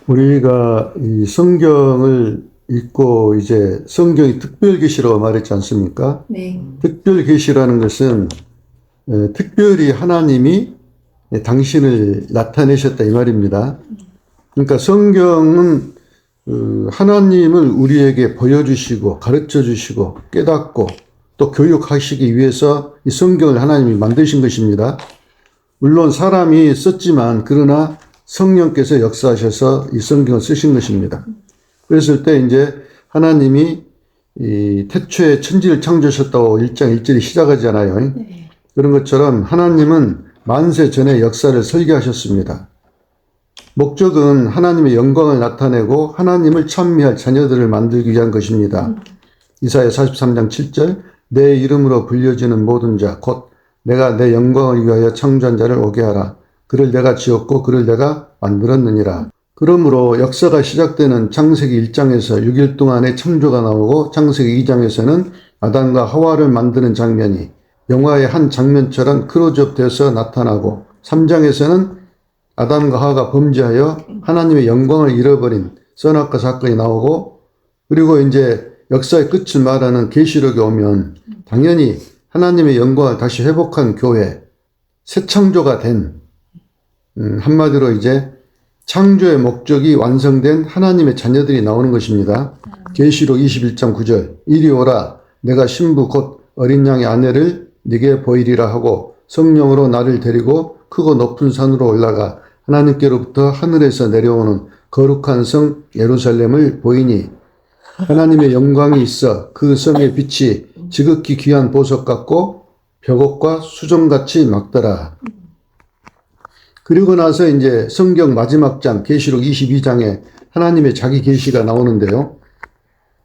우리가 이 성경을 읽고 이제 성경이 특별 계시라고 말했지 않습니까? 네. 특별 계시라는 것은 특별히 하나님이 당신을 나타내셨다 이 말입니다. 그러니까 성경은 하나님을 우리에게 보여주시고 가르쳐 주시고 깨닫고 또 교육하시기 위해서 이 성경을 하나님이 만드신 것입니다. 물론 사람이 썼지만 그러나 성령께서 역사하셔서 이 성경을 쓰신 것입니다. 그랬을 때 이제 하나님이 이 태초에 천지를 창조하셨다고 1장 1절이 시작하잖아요. 네. 그런 것처럼 하나님은 만세 전에 역사를 설계하셨습니다. 목적은 하나님의 영광을 나타내고 하나님을 찬미할 자녀들을 만들기 위한 것입니다. 이사야 43장 7절 내 이름으로 불려지는 모든 자 곧 내가 내 영광을 위하여 창조한 자를 오게 하라. 그를 내가 지었고 그를 내가 만들었느니라. 그러므로 역사가 시작되는 창세기 1장에서 6일 동안의 창조가 나오고 창세기 2장에서는 아담과 하와를 만드는 장면이 영화의 한 장면처럼 클로즈업돼서 나타나고 3장에서는 아담과 하와가 범죄하여 하나님의 영광을 잃어버린 선악과 사건이 나오고 그리고 이제 역사의 끝을 말하는 계시록에 오면 당연히 하나님의 영광을 다시 회복한 교회, 새 창조가 된 한마디로 이제 창조의 목적이 완성된 하나님의 자녀들이 나오는 것입니다. 계시록 21장 9절 이리 오라 내가 신부 곧 어린 양의 아내를 네게 보이리라 하고 성령으로 나를 데리고 크고 높은 산으로 올라가 하나님께로부터 하늘에서 내려오는 거룩한 성 예루살렘을 보이니 하나님의 영광이 있어 그 성의 빛이 지극히 귀한 보석 같고 벽옥과 수정같이 막더라. 그리고 나서 이제 성경 마지막 장 계시록 22장에 하나님의 자기 계시가 나오는데요.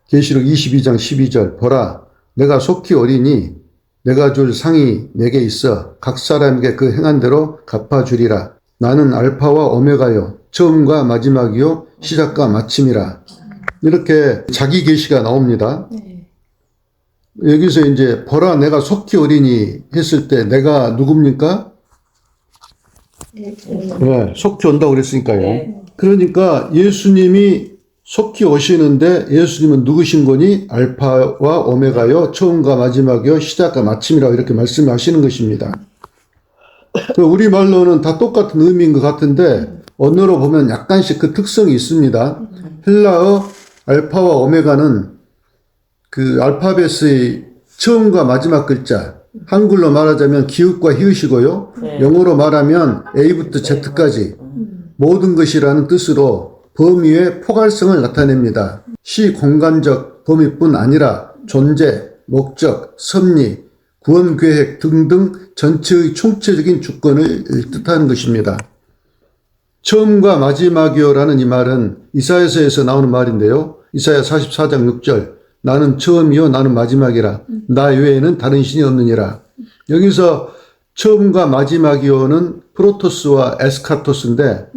계시록 22장 12절 보라 내가 속히 오리니 내가 줄 상이 내게 있어 각 사람에게 그 행한 대로 갚아주리라. 나는 알파와 오메가요 처음과 마지막이요 시작과 마침이라. 이렇게 자기 계시가 나옵니다. 네. 여기서 이제 보라 내가 속히 오리니 했을 때 내가 누굽니까? 네, 속히 온다고 그랬으니까요. 네. 그러니까 예수님이 속히 오시는데 예수님은 누구신 거니? 알파와 오메가요 처음과 마지막이요 시작과 마침이라고 이렇게 말씀하시는 것입니다. 우리말로는 다 똑같은 의미인 것 같은데 언어로 보면 약간씩 그 특성이 있습니다. 헬라어 알파와 오메가는 그 알파벳의 처음과 마지막 글자, 한글로 말하자면 기읍과 히읗이고요. 네. 영어로 말하면 A부터 Z까지 모든 것이라는 뜻으로 범위의 포괄성을 나타냅니다. 시공간적 범위뿐 아니라 존재, 목적, 섭리, 구원 계획 등등 전체의 총체적인 주권을 뜻하는 것입니다. 처음과 마지막이요라는 이 말은 이사야서에서 나오는 말인데요. 이사야 44장 6절 나는 처음이요 나는 마지막이라 나 외에는 다른 신이 없느니라. 여기서 처음과 마지막이요는 프로토스와 에스카토스인데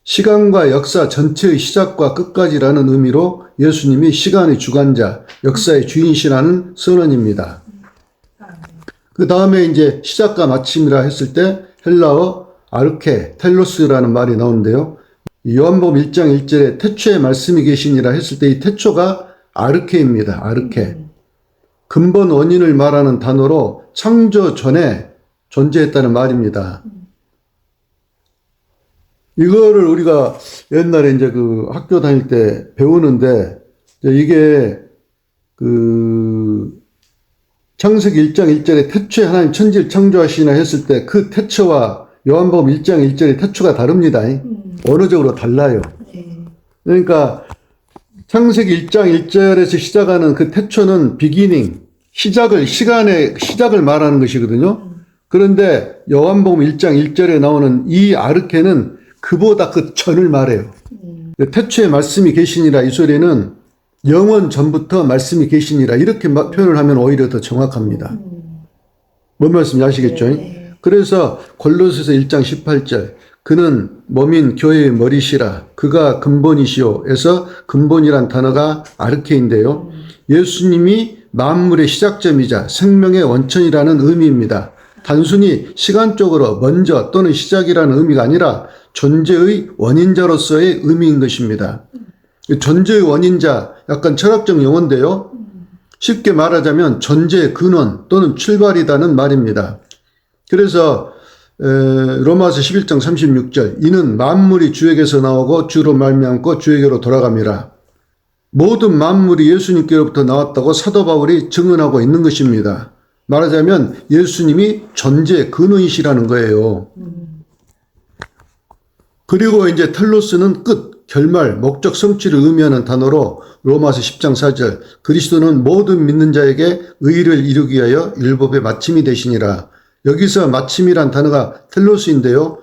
시간과 역사 전체의 시작과 끝까지라는 의미로 예수님이 시간의 주관자, 역사의 주인이시라는 선언입니다. 그 다음에 이제 시작과 마침이라 했을 때 헬라어 아르케, 텔로스라는 말이 나오는데요. 요한복음 1장 1절에 태초에 말씀이 계시니라 했을 때 이 태초가 아르케입니다. 아르케. 근본 원인을 말하는 단어로 창조 전에 존재했다는 말입니다. 이거를 우리가 옛날에 이제 그 학교 다닐 때 배우는데 이게 그 창세기 1장 1절에 태초에 하나님 천지를 창조하시나 했을 때 그 태초와 요한복음 1장 1절의 태초가 다릅니다. 언어적으로 달라요. 네. 그러니까 창세기 1장 1절에서 시작하는 그 태초는 beginning, 시간의 시작을 말하는 것이거든요. 그런데 요한복음 1장 1절에 나오는 이 아르케는 그보다 그 전을 말해요. 태초에 말씀이 계시니라 이 소리는 영원 전부터 말씀이 계시니라 이렇게 표현을 하면 오히려 더 정확합니다. 뭔 말씀인지 아시겠죠? 네. 그래서 골로새서 1장 18절 그는 몸인 교회의 머리시라 그가 근본이시오에서 근본이란 단어가 아르케인데요. 예수님이 만물의 시작점이자 생명의 원천이라는 의미입니다. 단순히 시간적으로 먼저 또는 시작이라는 의미가 아니라 존재의 원인자로서의 의미인 것입니다. 존재의 원인자, 약간 철학적 용어인데요. 쉽게 말하자면 존재의 근원 또는 출발이라는 말입니다. 그래서 로마서 11장 36절 이는 만물이 주에게서 나오고 주로 말미암고 주에게로 돌아갑니다. 모든 만물이 예수님께로부터 나왔다고 사도 바울이 증언하고 있는 것입니다. 말하자면 예수님이 존재의 근원이시라는 거예요. 그리고 이제 텔로스는 끝, 결말, 목적 성취를 의미하는 단어로 로마서 10장 4절 그리스도는 모든 믿는 자에게 의를 이루기 위하여 율법의 마침이 되시니라. 여기서 마침이란 단어가 텔로스인데요.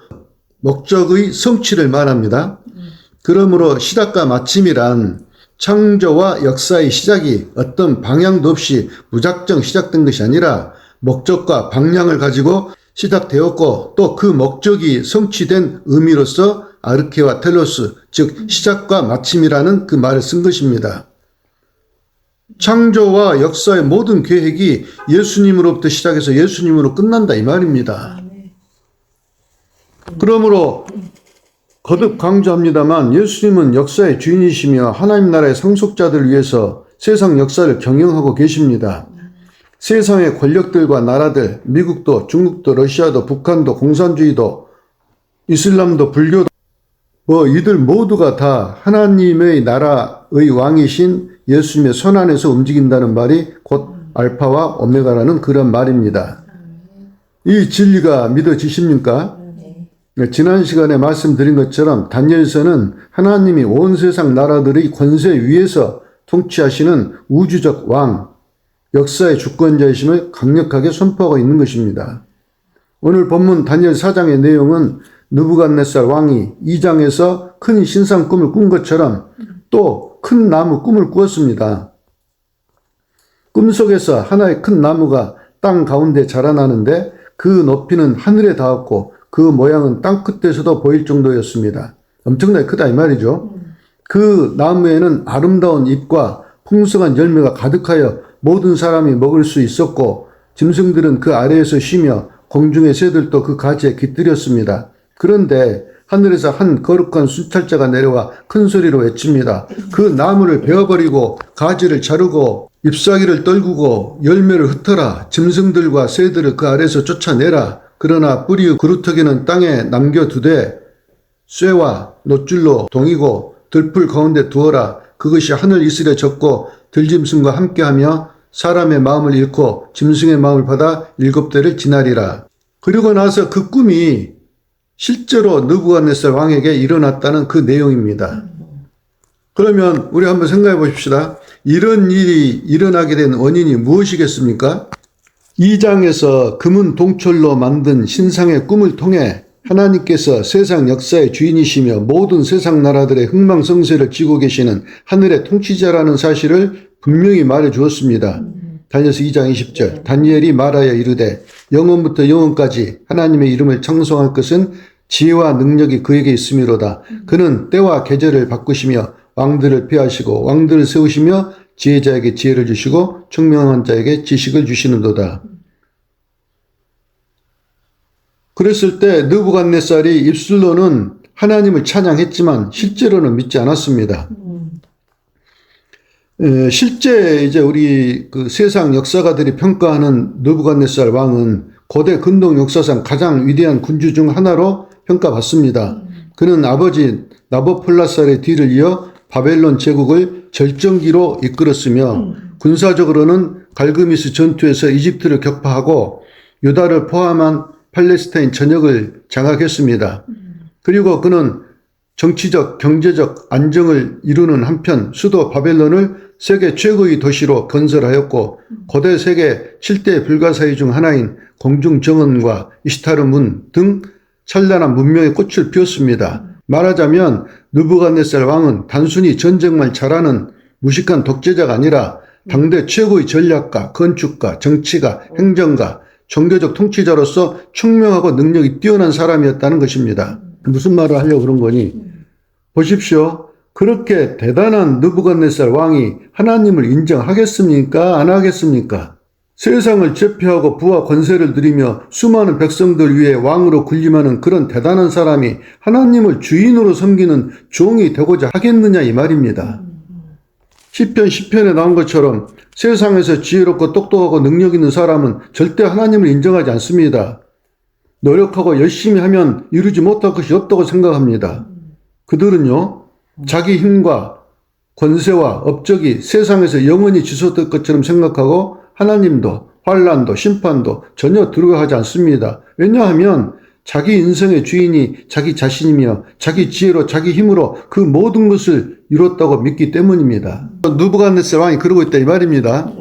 목적의 성취를 말합니다. 그러므로 시작과 마침이란 창조와 역사의 시작이 어떤 방향도 없이 무작정 시작된 것이 아니라 목적과 방향을 가지고 시작되었고 또 그 목적이 성취된 의미로서 아르케와 텔로스, 즉 시작과 마침이라는 그 말을 쓴 것입니다. 창조와 역사의 모든 계획이 예수님으로부터 시작해서 예수님으로 끝난다 이 말입니다. 그러므로 거듭 강조합니다만 예수님은 역사의 주인이시며 하나님 나라의 상속자들을 위해서 세상 역사를 경영하고 계십니다. 세상의 권력들과 나라들, 미국도, 중국도, 러시아도, 북한도, 공산주의도, 이슬람도, 불교도 이들 모두가 다 하나님의 나라의 왕이신 예수님의 손 안에서 움직인다는 말이 곧 알파와 오메가라는 그런 말입니다. 이 진리가 믿어지십니까? 지난 시간에 말씀드린 것처럼 다니엘서는 하나님이 온 세상 나라들의 권세 위에서 통치하시는 우주적 왕, 역사의 주권자이심을 강력하게 선포하고 있는 것입니다. 오늘 본문 다니엘 4장의 내용은 느부갓네살 왕이 2장에서 큰 신상 꿈을 꾼 것처럼 또 큰 나무 꿈을 꾸었습니다. 꿈속에서 하나의 큰 나무가 땅 가운데 자라나는데 그 높이는 하늘에 닿았고 그 모양은 땅 끝에서도 보일 정도였습니다. 엄청나게 크다 이 말이죠. 그 나무에는 아름다운 잎과 풍성한 열매가 가득하여 모든 사람이 먹을 수 있었고 짐승들은 그 아래에서 쉬며 공중의 새들도 그 가지에 깃들였습니다. 그런데 하늘에서 한 거룩한 순찰자가 내려와 큰 소리로 외칩니다. 그 나무를 베어버리고 가지를 자르고 잎사귀를 떨구고 열매를 흩어라. 짐승들과 새들을 그 아래에서 쫓아내라. 그러나 뿌리의 그루터기는 땅에 남겨두되 쇠와 놋줄로 동이고 들풀 가운데 두어라. 그것이 하늘 이슬에 젖고 들짐승과 함께하며 사람의 마음을 잃고 짐승의 마음을 받아 7대를 지나리라. 그리고 나서 그 꿈이 실제로 느부갓네살 왕에게 일어났다는 그 내용입니다. 그러면 우리 한번 생각해 보십시다. 이런 일이 일어나게 된 원인이 무엇이겠습니까? 2장에서 금은 동철로 만든 신상의 꿈을 통해 하나님께서 세상 역사의 주인이시며 모든 세상 나라들의 흥망성쇠를 쥐고 계시는 하늘의 통치자라는 사실을 분명히 말해 주었습니다. 다니엘서 2장 20절 다니엘이 말하여 이르되 영원부터 영원까지 하나님의 이름을 찬송할 것은 지혜와 능력이 그에게 있음이로다. 그는 때와 계절을 바꾸시며 왕들을 폐하시고 왕들을 세우시며 지혜자에게 지혜를 주시고 총명한 자에게 지식을 주시는도다. 그랬을 때 느부갓네살이 입술로는 하나님을 찬양했지만 실제로는 믿지 않았습니다. 실제 이제 우리 그 세상 역사가들이 평가하는 느부갓네살 왕은 고대 근동 역사상 가장 위대한 군주 중 하나로 평가받습니다. 그는 아버지 나보폴라살의 뒤를 이어 바벨론 제국을 절정기로 이끌었으며 군사적으로는 갈그미스 전투에서 이집트를 격파하고 유다를 포함한 팔레스타인 전역을 장악했습니다. 그리고 그는 정치적, 경제적 안정을 이루는 한편 수도 바벨론을 세계 최고의 도시로 건설하였고 고대 세계 7대 불가사의 중 하나인 공중정원과 이시타르 문 등 찬란한 문명의 꽃을 피웠습니다. 말하자면 느부갓네살 왕은 단순히 전쟁만 잘하는 무식한 독재자가 아니라 당대 최고의 전략가, 건축가, 정치가, 행정가, 종교적 통치자로서 총명하고 능력이 뛰어난 사람이었다는 것입니다. 무슨 말을 하려고 그런 거니? 보십시오. 그렇게 대단한 느부갓네살 왕이 하나님을 인정하겠습니까? 안 하겠습니까? 세상을 제패하고 부와 권세를 누리며 수많은 백성들 위해 왕으로 군림하는 그런 대단한 사람이 하나님을 주인으로 섬기는 종이 되고자 하겠느냐 이 말입니다. 시편 10편에 나온 것처럼 세상에서 지혜롭고 똑똑하고 능력 있는 사람은 절대 하나님을 인정하지 않습니다. 노력하고 열심히 하면 이루지 못할 것이 없다고 생각합니다. 그들은요, 자기 힘과 권세와 업적이 세상에서 영원히 지속될 것처럼 생각하고 하나님도 환난도 심판도 전혀 두려워하지 않습니다. 왜냐하면 자기 인생의 주인이 자기 자신이며 자기 지혜로 자기 힘으로 그 모든 것을 이뤘다고 믿기 때문입니다. 느부갓네살 왕이 그러고 있다 이 말입니다.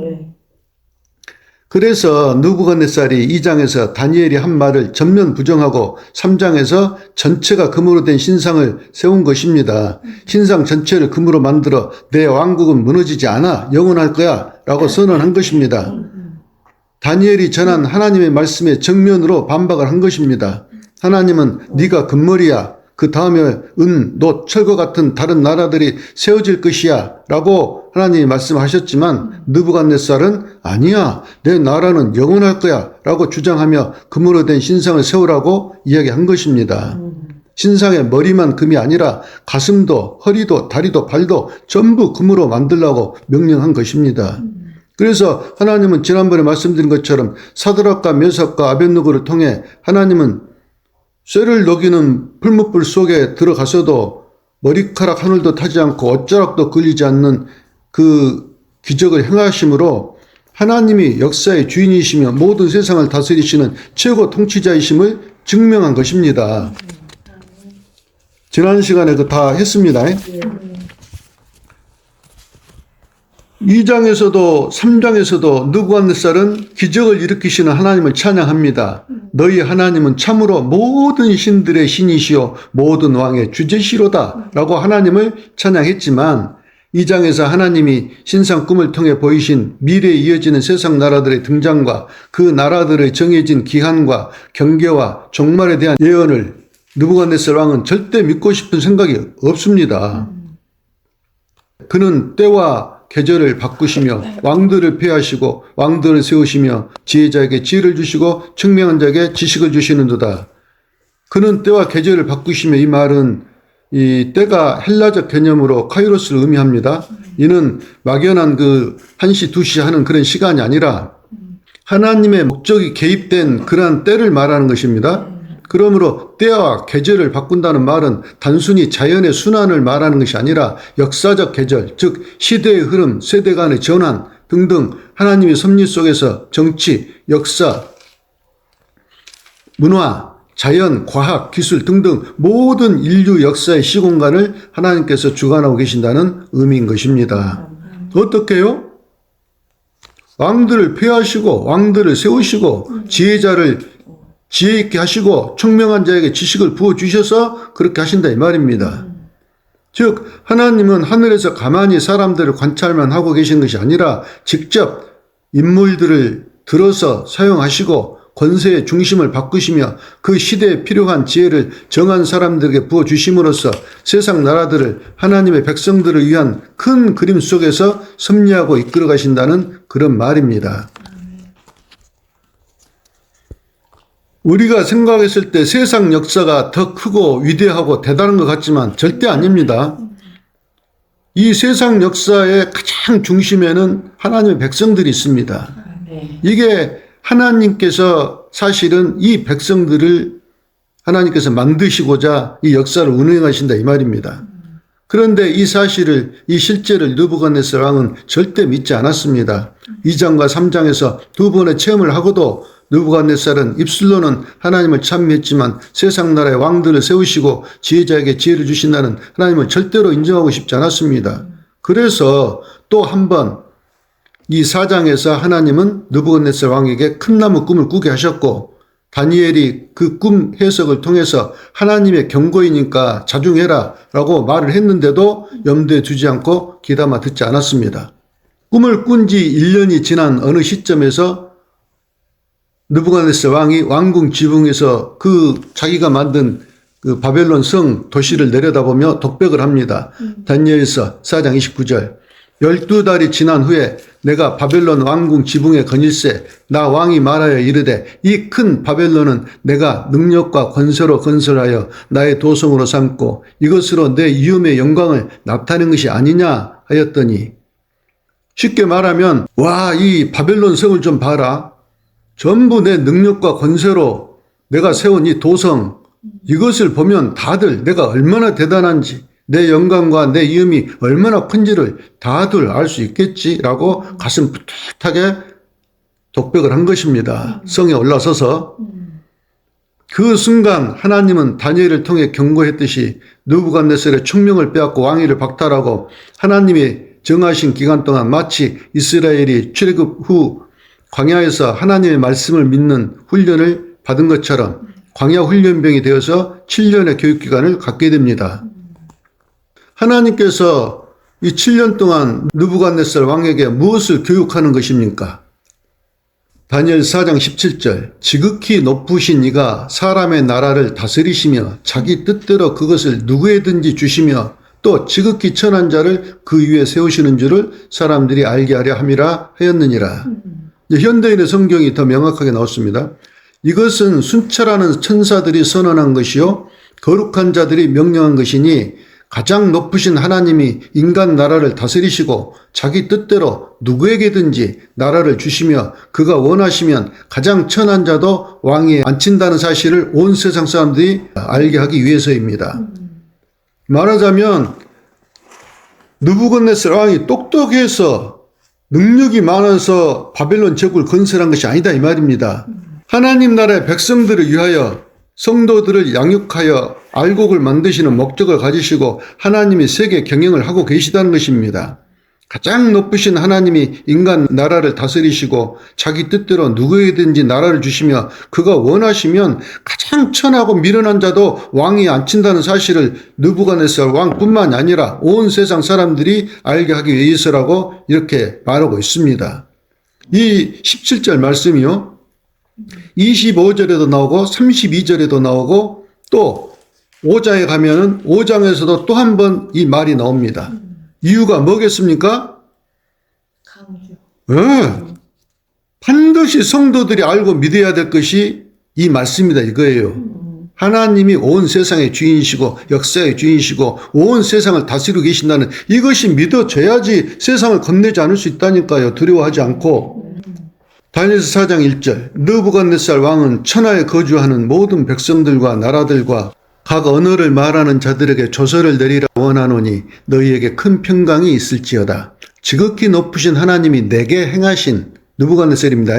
그래서 느부갓네살이 2장에서 다니엘이 한 말을 전면 부정하고 3장에서 전체가 금으로 된 신상을 세운 것입니다. 신상 전체를 금으로 만들어 내 왕국은 무너지지 않아 영원할 거야 라고 선언한 것입니다. 다니엘이 전한 하나님의 말씀에 정면으로 반박을 한 것입니다. 하나님은 네가 금머리야. 그 다음에 은, 놋, 철과 같은 다른 나라들이 세워질 것이야 라고 하나님이 말씀하셨지만 느부갓네살은 아니야. 내 나라는 영원할 거야 라고 주장하며 금으로 된 신상을 세우라고 이야기한 것입니다. 신상의 머리만 금이 아니라 가슴도 허리도 다리도 발도 전부 금으로 만들라고 명령한 것입니다. 그래서 하나님은 지난번에 말씀드린 것처럼 사드락과 메삭과 아벳느고를 통해 하나님은 쇠를 녹이는 풀무불 속에 들어가서도 머리카락 하늘도 타지 않고 엇자락도 걸리지 않는 그 기적을 행하심으로 하나님이 역사의 주인이시며 모든 세상을 다스리시는 최고 통치자이심을 증명한 것입니다. 지난 시간에 그 다 했습니다. 2장에서도 3장에서도 느부갓네살은 기적을 일으키시는 하나님을 찬양합니다. 너희 하나님은 참으로 모든 신들의 신이시요 모든 왕의 주제시로다 라고 하나님을 찬양했지만 2장에서 하나님이 신상 꿈을 통해 보이신 미래에 이어지는 세상 나라들의 등장과 그 나라들의 정해진 기한과 경계와 종말에 대한 예언을 느부갓네살 왕은 절대 믿고 싶은 생각이 없습니다. 그는 때와 계절을 바꾸시며 왕들을 폐하시고 왕들을 세우시며 지혜자에게 지혜를 주시고 청명한 자에게 지식을 주시는도다. 그는 때와 계절을 바꾸시며 이 말은 이 때가 헬라적 개념으로 카이로스를 의미합니다. 이는 막연한 그 1시, 2시 하는 그런 시간이 아니라 하나님의 목적이 개입된 그러한 때를 말하는 것입니다. 그러므로 때와 계절을 바꾼다는 말은 단순히 자연의 순환을 말하는 것이 아니라 역사적 계절, 즉 시대의 흐름, 세대 간의 전환 등등 하나님의 섭리 속에서 정치, 역사, 문화, 자연, 과학, 기술 등등 모든 인류 역사의 시공간을 하나님께서 주관하고 계신다는 의미인 것입니다. 어떻게요? 왕들을 폐하시고 왕들을 세우시고 지혜자를 지혜 있게 하시고 청명한 자에게 지식을 부어주셔서 그렇게 하신다 이 말입니다. 즉 하나님은 하늘에서 가만히 사람들을 관찰만 하고 계신 것이 아니라 직접 인물들을 들어서 사용하시고 권세의 중심을 바꾸시며 그 시대에 필요한 지혜를 정한 사람들에게 부어주심으로써 세상 나라들을 하나님의 백성들을 위한 큰 그림 속에서 섭리하고 이끌어 가신다는 그런 말입니다. 우리가 생각했을 때 세상 역사가 더 크고 위대하고 대단한 것 같지만 절대 아닙니다. 이 세상 역사의 가장 중심에는 하나님의 백성들이 있습니다. 이게 하나님께서 사실은 이 백성들을 하나님께서 만드시고자 이 역사를 운행하신다 이 말입니다. 그런데 이 사실을, 이 실제를 느부갓네살 왕은 절대 믿지 않았습니다. 2장과 3장에서 두 번의 체험을 하고도 느부갓네살은 입술로는 하나님을 찬미했지만 세상 나라의 왕들을 세우시고 지혜자에게 지혜를 주신다는 하나님을 절대로 인정하고 싶지 않았습니다. 그래서 또 한 번 이 4장에서 하나님은 느부갓네살 왕에게 큰 나무 꿈을 꾸게 하셨고 다니엘이 그 꿈 해석을 통해서 하나님의 경고이니까 자중해라 라고 말을 했는데도 염두에 두지 않고 귀담아 듣지 않았습니다. 꿈을 꾼 지 1년이 지난 어느 시점에서 느부갓네살 왕이 왕궁 지붕에서 그 자기가 만든 그 바벨론 성 도시를 내려다보며 독백을 합니다. 다니엘서 4장 29절 12달이 지난 후에 내가 바벨론 왕궁 지붕에 거닐세 나 왕이 말하여 이르되 이 큰 바벨론은 내가 능력과 권세로 건설하여 나의 도성으로 삼고 이것으로 내 이음의 영광을 나타낸 것이 아니냐 하였더니, 쉽게 말하면 와, 이 바벨론 성을 좀 봐라. 전부 내 능력과 권세로 내가 세운 이 도성, 이것을 보면 다들 내가 얼마나 대단한지, 내 영광과 내 이음이 얼마나 큰지를 다들 알 수 있겠지라고 가슴 푸듯하게 독백을 한 것입니다. 성에 올라서서. 그 순간 하나님은 다니엘을 통해 경고했듯이 느부갓네살의 총명을 빼앗고 왕위를 박탈하고 하나님이 정하신 기간 동안 마치 이스라엘이 출애굽 후 광야에서 하나님의 말씀을 믿는 훈련을 받은 것처럼 광야 훈련병이 되어서 7년의 교육기간을 갖게 됩니다. 하나님께서 이 7년 동안 느부갓네살 왕에게 무엇을 교육하는 것입니까? 다니엘 4장 17절, 지극히 높으신 이가 사람의 나라를 다스리시며 자기 뜻대로 그것을 누구에든지 주시며 또 지극히 천한 자를 그 위에 세우시는 줄을 사람들이 알게 하려 함이라 하였느니라. 현대인의 성경이 더 명확하게 나왔습니다. 이것은 순찰하는 천사들이 선언한 것이요 거룩한 자들이 명령한 것이니 가장 높으신 하나님이 인간 나라를 다스리시고 자기 뜻대로 누구에게든지 나라를 주시며 그가 원하시면 가장 천한 자도 왕위에 앉힌다는 사실을 온 세상 사람들이 알게 하기 위해서입니다. 말하자면 느부갓네살 왕이 똑똑해서 능력이 많아서 바벨론 제국을 건설한 것이 아니다 이 말입니다. 하나님 나라의 백성들을 위하여 성도들을 양육하여 알곡을 만드시는 목적을 가지시고 하나님이 세계 경영을 하고 계시다는 것입니다. 가장 높으신 하나님이 인간 나라를 다스리시고 자기 뜻대로 누구에게든지 나라를 주시며 그가 원하시면 가장 천하고 미련한 자도 왕위에 앉힌다는 사실을 느부갓네살 왕뿐만 아니라 온 세상 사람들이 알게 하기 위해서라고 이렇게 말하고 있습니다. 이 17절 말씀이요 25절에도 나오고 32절에도 나오고 또 5장에 가면은 5장에서도 또 한 번 이 말이 나옵니다. 이유가 뭐겠습니까? 강조. 네. 반드시 성도들이 알고 믿어야 될 것이 이 말씀이다 이거예요. 하나님이 온 세상의 주인이시고 역사의 주인이시고 온 세상을 다스리고 계신다는 이것이 믿어져야지 세상을 건네지 않을 수 있다니까요. 두려워하지 않고. 다니엘서 4장 1절 느부갓네살 왕은 천하에 거주하는 모든 백성들과 나라들과 각 언어를 말하는 자들에게 조서를 내리라 원하노니 너희에게 큰 평강이 있을지어다. 지극히 높으신 하나님이 내게 행하신 느부갓네살입니다.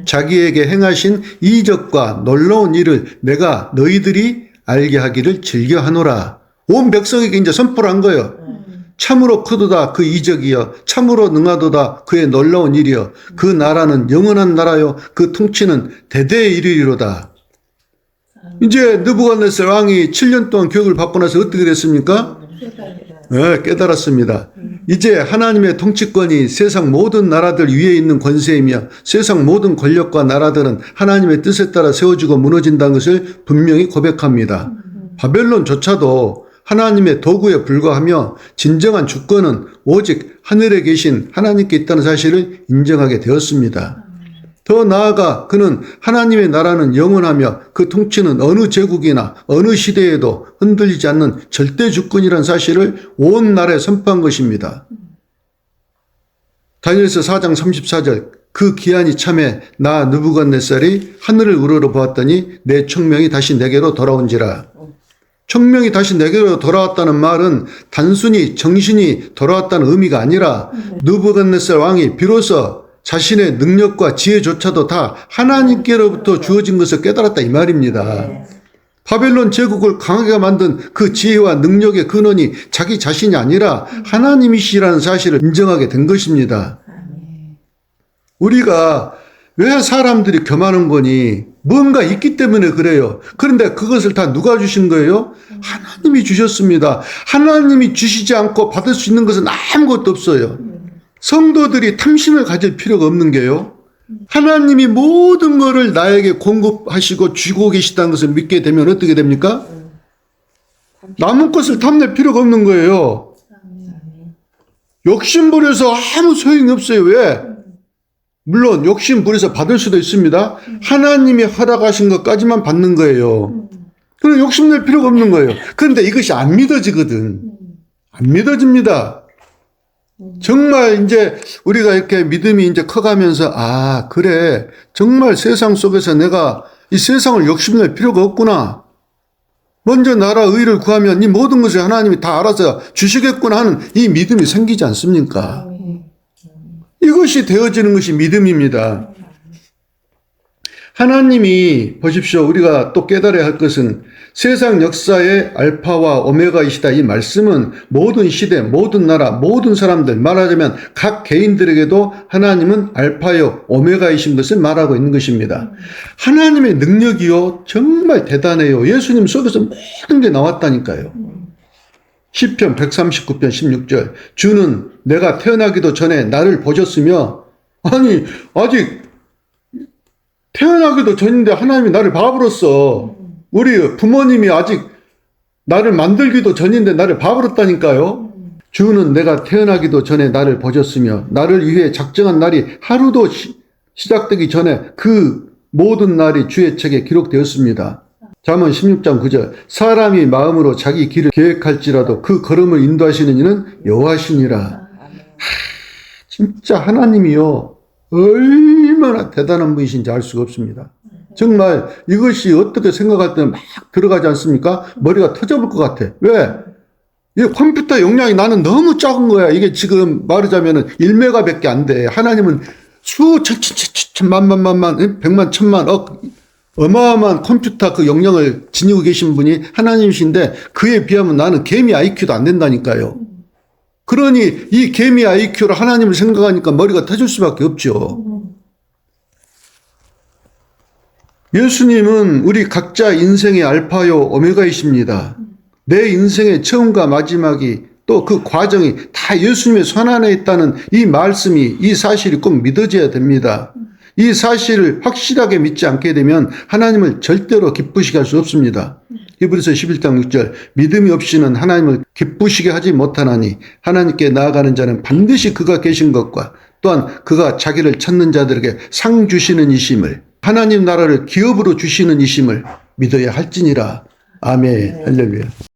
자기에게 행하신 이적과 놀라운 일을 내가 너희들이 알게 하기를 즐겨하노라. 온 백성에게 이제 선포를 한 거예요. 참으로 크도다 그 이적이여 참으로 능하도다 그의 놀라운 일이여 그 나라는 영원한 나라요 그 통치는 대대에 이르리로다. 이제 느부갓네살 왕이 7년 동안 교육을 받고 나서 어떻게 됐습니까? 네, 깨달았습니다. 이제 하나님의 통치권이 세상 모든 나라들 위에 있는 권세이며 세상 모든 권력과 나라들은 하나님의 뜻에 따라 세워지고 무너진다는 것을 분명히 고백합니다. 바벨론조차도 하나님의 도구에 불과하며 진정한 주권은 오직 하늘에 계신 하나님께 있다는 사실을 인정하게 되었습니다. 더 나아가 그는 하나님의 나라는 영원하며 그 통치는 어느 제국이나 어느 시대에도 흔들리지 않는 절대 주권이라는 사실을 온 나라에 선포한 것입니다. 다니엘서 4장 34절 그 기한이 참에 나 느부갓네살이 하늘을 우러러 보았더니 내 총명이 다시 내게로 돌아온지라. 총명이 다시 내게로 돌아왔다는 말은 단순히 정신이 돌아왔다는 의미가 아니라 느부갓네살 왕이 비로소 자신의 능력과 지혜조차도 다 하나님께로부터 주어진 것을 깨달았다 이 말입니다. 바벨론 제국을 강하게 만든 그 지혜와 능력의 근원이 자기 자신이 아니라 하나님이시라는 사실을 인정하게 된 것입니다. 우리가 왜 사람들이 교만한 거니? 뭔가 있기 때문에 그래요. 그런데 그것을 다 누가 주신 거예요? 하나님이 주셨습니다. 하나님이 주시지 않고 받을 수 있는 것은 아무것도 없어요. 성도들이 탐심을 가질 필요가 없는 게요. 하나님이 모든 것을 나에게 공급하시고 주고 계시다는 것을 믿게 되면 어떻게 됩니까? 남은 것을 탐낼 필요가 없는 거예요. 욕심부려서 아무 소용이 없어요. 왜? 물론 욕심부려서 받을 수도 있습니다. 하나님이 허락하신 것까지만 받는 거예요. 그럼 욕심낼 필요가 없는 거예요. 그런데 이것이 안 믿어지거든. 안 믿어집니다. 정말 이제 우리가 이렇게 믿음이 이제 커가면서, 아, 그래. 정말 세상 속에서 내가 이 세상을 욕심낼 필요가 없구나. 먼저 나라 의를 구하면 이 모든 것을 하나님이 다 알아서 주시겠구나 하는 이 믿음이 생기지 않습니까? 이것이 되어지는 것이 믿음입니다. 하나님이 보십시오. 우리가 또 깨달아야 할 것은 세상 역사의 알파와 오메가이시다. 이 말씀은 모든 시대, 모든 나라, 모든 사람들, 말하자면 각 개인들에게도 하나님은 알파요 오메가이신 것을 말하고 있는 것입니다. 하나님의 능력이요 정말 대단해요. 예수님 속에서 모든 게 나왔다니까요. 시편 139편 16절 주는 내가 태어나기도 전에 나를 보셨으며, 아니 아직 태어나기도 전인데 하나님이 나를 봐버렸어. 우리 부모님이 아직 나를 만들기도 전인데 나를 봐버렸다니까요. 주는 내가 태어나기도 전에 나를 보셨으며 나를 위해 작정한 날이 하루도 시작되기 전에 그 모든 날이 주의 책에 기록되었습니다. 잠언 16장 9절 사람이 마음으로 자기 길을 계획할지라도 그 걸음을 인도하시는 이는 여호와시니라. 진짜 하나님이요 얼마나 대단한 분이신지 알 수가 없습니다. 정말 이것이 어떻게 생각할 때는 막 들어가지 않습니까? 머리가 터져볼 것 같아. 왜? 이 컴퓨터 용량이 나는 너무 작은 거야. 이게 지금 말하자면은 1메가밖에 안 돼. 하나님은 만만, 백만, 천만, 억, 어마어마한 컴퓨터 그 용량을 지니고 계신 분이 하나님이신데 그에 비하면 나는 개미 IQ도 안 된다니까요. 그러니 이 개미 IQ로 하나님을 생각하니까 머리가 터질 수밖에 없죠. 예수님은 우리 각자 인생의 알파요 오메가이십니다. 내 인생의 처음과 마지막이 또 그 과정이 다 예수님의 손 안에 있다는 이 말씀이, 이 사실이 꼭 믿어져야 됩니다. 이 사실을 확실하게 믿지 않게 되면 하나님을 절대로 기쁘시게 할 수 없습니다. 히브리서 11장 6절 믿음이 없이는 하나님을 기쁘시게 하지 못하나니 하나님께 나아가는 자는 반드시 그가 계신 것과 또한 그가 자기를 찾는 자들에게 상 주시는 이심을, 하나님 나라를 기업으로 주시는 이심을 믿어야 할지니라. 아멘. 할렐루야.